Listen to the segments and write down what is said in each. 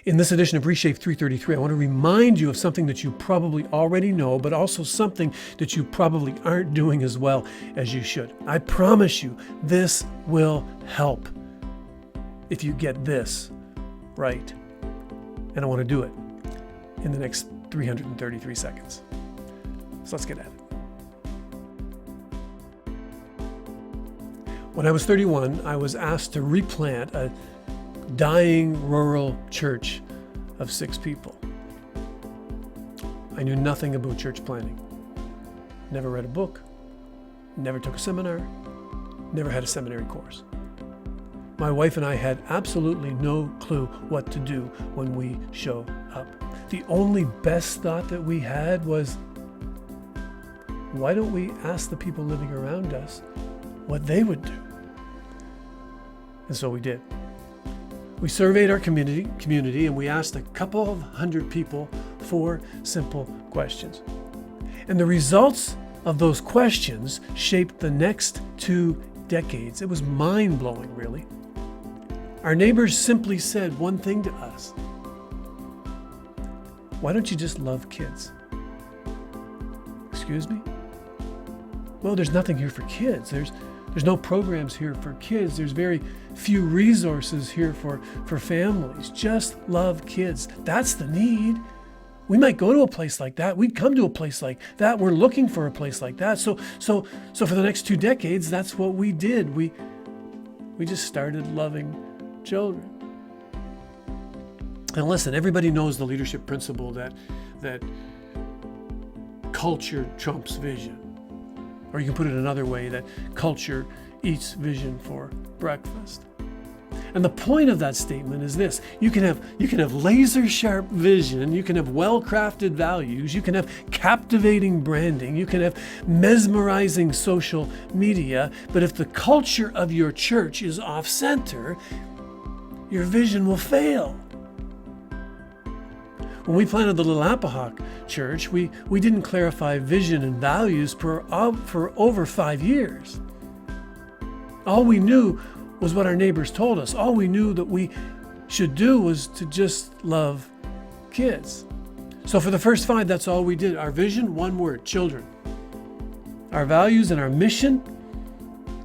In this edition of reShape 333, I want to remind you of something that you probably already know, but also something that you probably aren't doing as well as you should. I promise you, this will help if you get this right. And I want to do it in the next 333 seconds. So let's get at it. When I was 31, I was asked to replant a dying rural church of 6 people. I knew nothing about church planting. Never read a book, never took a seminar, never had a seminary course. My wife and I had absolutely no clue what to do when we showed up. The only best thought that we had was, why don't we ask the people living around us what they would do? And so we did. We surveyed our community and we asked a couple of hundred people 4 simple questions. And the results of those questions shaped the next 2 decades. It was mind-blowing, really. Our neighbors simply said one thing to us: why don't you just love kids? Excuse me? Well, there's nothing here for kids. There's no programs here for kids. There's very few resources here for families. Just love kids. That's the need. We might go to a place like that. We'd come to a place like that. We're looking for a place like that. So for the next 2 decades, that's what we did. We just started loving children. And listen, everybody knows the leadership principle that culture trumps vision. Or you can put it another way, that culture eats vision for breakfast. And the point of that statement is this: you can have laser sharp vision, you can have well-crafted values, you can have captivating branding, you can have mesmerizing social media, but if the culture of your church is off center, your vision will fail. When we planted the Little Appahock Church, we didn't clarify vision and values for over 5 years. All we knew was what our neighbors told us. All we knew that we should do was to just love kids. So for the first 5, that's all we did. Our vision, 1 word: children. Our values and our mission: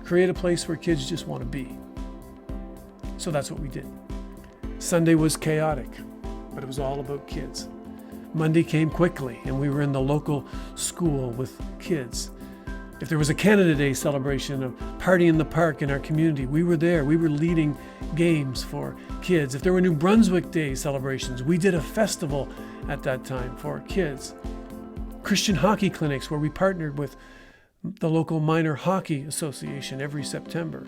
create a place where kids just want to be. So that's what we did. Sunday was chaotic, but it was all about kids. Monday came quickly, and we were in the local school with kids. If there was a Canada Day celebration, a party in the park in our community, we were there. We were leading games for kids. If there were New Brunswick Day celebrations, we did a festival at that time for kids. Christian hockey clinics where we partnered with the local minor hockey association every September.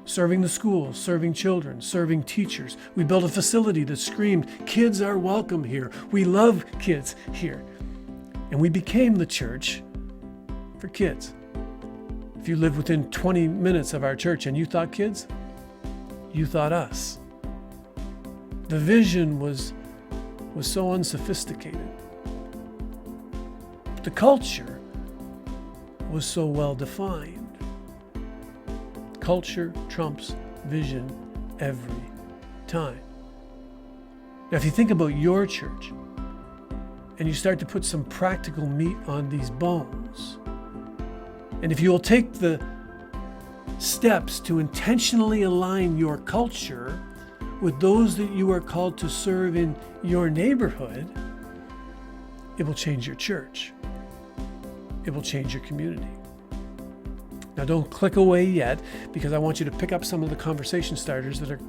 Serving the schools, serving children, serving teachers. We built a facility that screamed, kids are welcome here. We love kids here. And we became the church for kids. If you lived within 20 minutes of our church and you thought kids, you thought us. The vision was so unsophisticated. But the culture was so well defined. Culture trumps vision every time. Now, if you think about your church and you start to put some practical meat on these bones, and if you will take the steps to intentionally align your culture with those that you are called to serve in your neighborhood, it will change your church. It will change your community. Now, don't click away yet, because I want you to pick up some of the conversation starters that are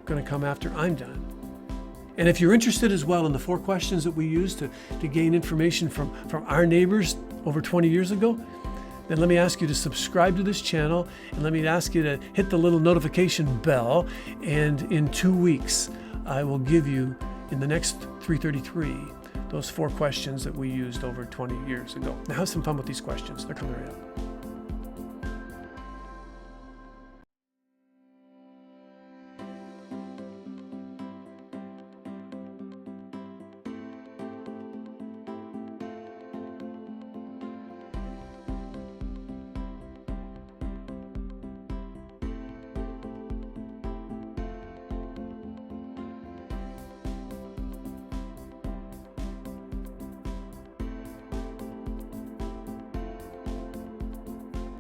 going to come after I'm done. And if you're interested as well in the 4 questions that we used to gain information from our neighbors over 20 years ago, then let me ask you to subscribe to this channel, and let me ask you to hit the little notification bell. And in 2 weeks, I will give you, in the next 333, those 4 questions that we used over 20 years ago. Now have some fun with these questions. They're coming right up.